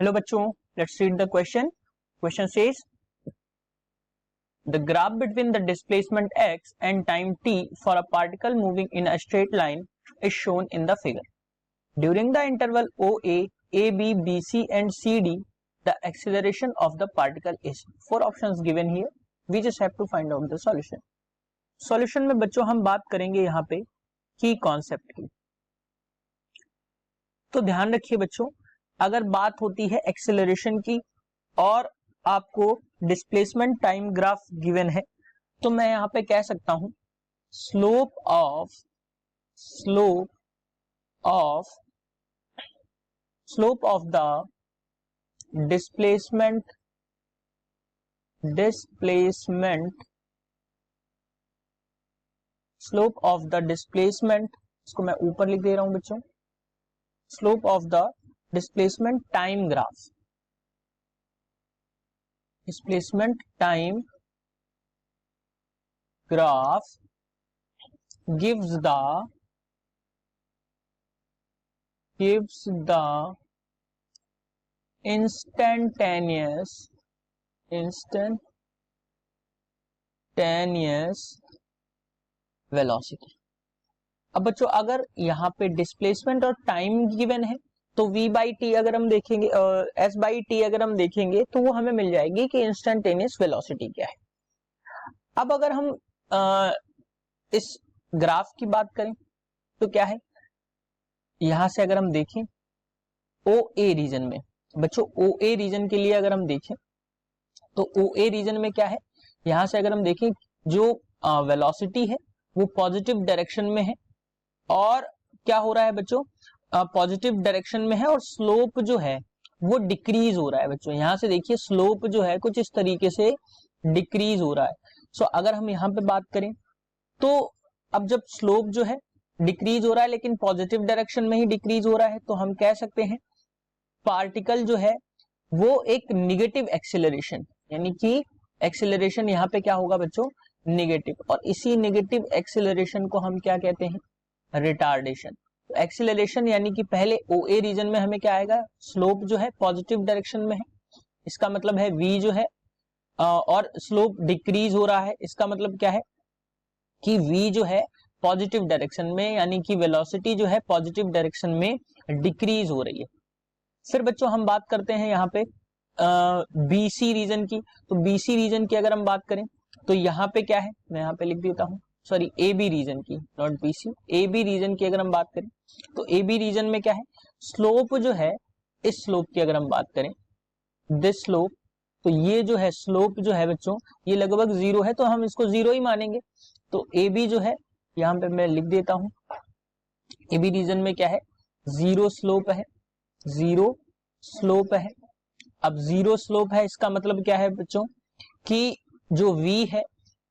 Hello बच्चों, let's read the question. Question says the graph between the displacement x and time t for a particle moving in a straight line is shown in the figure. During the interval OA, AB, BC and CD, the acceleration of the particle is. Four options given here. We just have to find out the solution. Solution में बच्चों हम बात करेंगे यहाँ पे की concept की. तो ध्यान रखिए बच्चों, अगर बात होती है एक्सेलरेशन की और आपको डिस्प्लेसमेंट टाइम ग्राफ गिवन है, तो मैं यहां पे कह सकता हूं स्लोप ऑफ द डिस्प्लेसमेंट इसको मैं ऊपर लिख दे रहा हूं बच्चों. Slope of the displacement time graph gives the instantaneous velocity. अब बच्चों अगर यहाँ पे डिस्प्लेसमेंट और टाइम गिवन है तो v बाई टी अगर हम देखेंगे, s बाई टी अगर हम देखेंगे तो वो हमें मिल जाएगी कि इंस्टेंटेनियस वेलोसिटी क्या है. अब अगर हम इस ग्राफ की बात करें तो क्या है, यहां से अगर हम देखें ओ ए रीजन में, बच्चों ओ ए रीजन के लिए अगर हम देखें तो ओ ए रीजन में क्या है, यहां से अगर हम देखें जो वेलोसिटी है वो पॉजिटिव डायरेक्शन में है और क्या हो रहा है बच्चों, पॉजिटिव डायरेक्शन में है और स्लोप जो है वो डिक्रीज हो रहा है. बच्चों यहां से देखिए स्लोप जो है कुछ इस तरीके से डिक्रीज हो रहा है. सो अगर हम यहां पे बात करें तो अब जब स्लोप जो है डिक्रीज हो रहा है लेकिन पॉजिटिव डायरेक्शन में ही डिक्रीज हो रहा है, तो हम कह सकते हैं पार्टिकल जो है वो एक निगेटिव एक्सेलरेशन, यानी कि एक्सेलरेशन यहाँ पे क्या होगा बच्चों, निगेटिव. और इसी निगेटिव एक्सेलरेशन को हम क्या कहते हैं, रिटार्डेशन. तो एक्सेलरेशन यानी कि पहले ओ ए रीजन में हमें क्या आएगा, स्लोप जो है पॉजिटिव डायरेक्शन में है, इसका मतलब है v जो है और स्लोप डिक्रीज हो रहा है, इसका मतलब क्या है कि v जो है पॉजिटिव डायरेक्शन में, यानी कि वेलोसिटी जो है पॉजिटिव डायरेक्शन में डिक्रीज हो रही है. फिर बच्चों हम बात करते हैं यहाँ पे BC रीजन की. तो BC रीजन की अगर हम बात करें तो यहाँ पे क्या है, मैं यहाँ पे लिख देता हूँ, सॉरी AB रीजन की, नॉट BC, AB रीजन की अगर हम बात करें तो AB रीजन में क्या है, स्लोप जो है, इस स्लोप की अगर हम बात करें, दिस स्लोप, तो ये जो है स्लोप जो है बच्चों ये लगभग जीरो है, तो हम इसको जीरो ही मानेंगे. तो AB जो है यहाँ पे मैं लिख देता हूं, AB रीजन में क्या है, जीरो स्लोप है, जीरो स्लोप है. अब जीरो स्लोप है इसका मतलब क्या है बच्चों कि जो v है,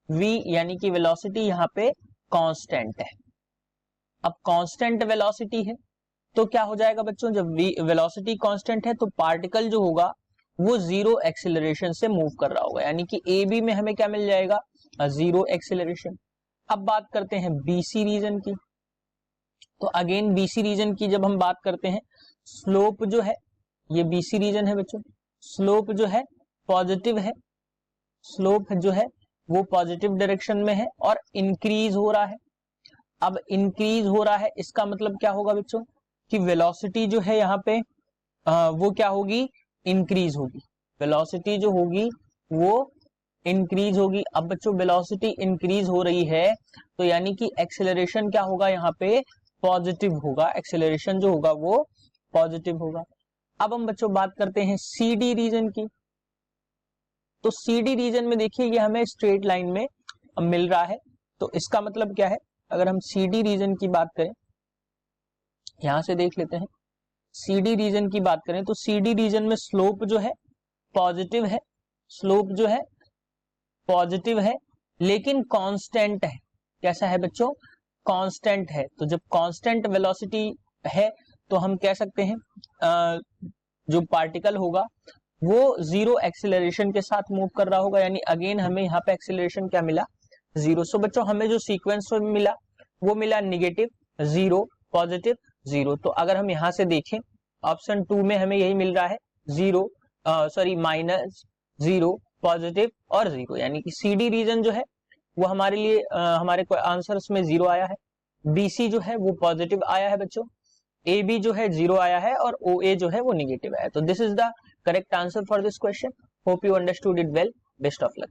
v यानी कि वेलोसिटी यहाँ पे कांस्टेंट है. अब कांस्टेंट वेलोसिटी है तो क्या हो जाएगा बच्चों, जब वेलोसिटी कांस्टेंट है तो पार्टिकल जो होगा वो जीरो एक्सेलरेशन से मूव कर रहा होगा, यानी कि ए बी में हमें क्या मिल जाएगा, जीरो एक्सेलरेशन. अब बात करते हैं बीसी रीजन की. तो अगेन बीसी रीजन की जब हम बात करते हैं, स्लोप जो है, ये बीसी रीजन है बच्चों, स्लोप जो है पॉजिटिव है, स्लोप जो है वो पॉजिटिव डायरेक्शन में है और इंक्रीज हो रहा है. अब इंक्रीज हो रहा है इसका मतलब क्या होगा बच्चों कि वेलोसिटी जो है यहाँ पे वो क्या होगी, इंक्रीज होगी. वेलोसिटी जो होगी वो इंक्रीज होगी. अब बच्चों वेलोसिटी इंक्रीज हो रही है तो यानी कि एक्सेलरेशन क्या होगा, यहाँ पे पॉजिटिव होगा, एक्सेलरेशन जो होगा वो पॉजिटिव होगा. अब हम बच्चों बात करते हैं CD रीजन की. तो CD रीजन में देखिए ये हमें स्ट्रेट लाइन में मिल रहा है, तो इसका मतलब क्या है, अगर हम CD रीजन की बात करें, यहां से देख लेते हैं, CD रीजन की बात करें तो CD रीजन में स्लोप जो है पॉजिटिव है, स्लोप जो है पॉजिटिव है लेकिन कांस्टेंट है. कैसा है बच्चों, कांस्टेंट है. तो जब कांस्टेंट वेलोसिटी है तो हम कह सकते हैं जो पार्टिकल होगा वो जीरो एक्सेलरेशन के साथ मूव कर रहा होगा, यानी अगेन हमें यहाँ पे एक्सेलरेशन क्या मिला, जीरो. सो बच्चों हमें जो सीक्वेंस मिला वो मिला निगेटिव, जीरो, पॉजिटिव, जीरो. तो अगर हम यहां से देखें ऑप्शन 2 में हमें यही मिल रहा है zero, sorry minus, zero, positive और जीरो, यानी कि सी डी रीजन जो है वो हमारे लिए हमारे आंसर्स में जीरो आया है, बीसी जो है वो पॉजिटिव आया है बच्चों, ए बी जो है जीरो आया है और ओ ए जो है वो निगेटिव आया है। तो this is the correct answer for this question. Hope you understood it well. Best of luck.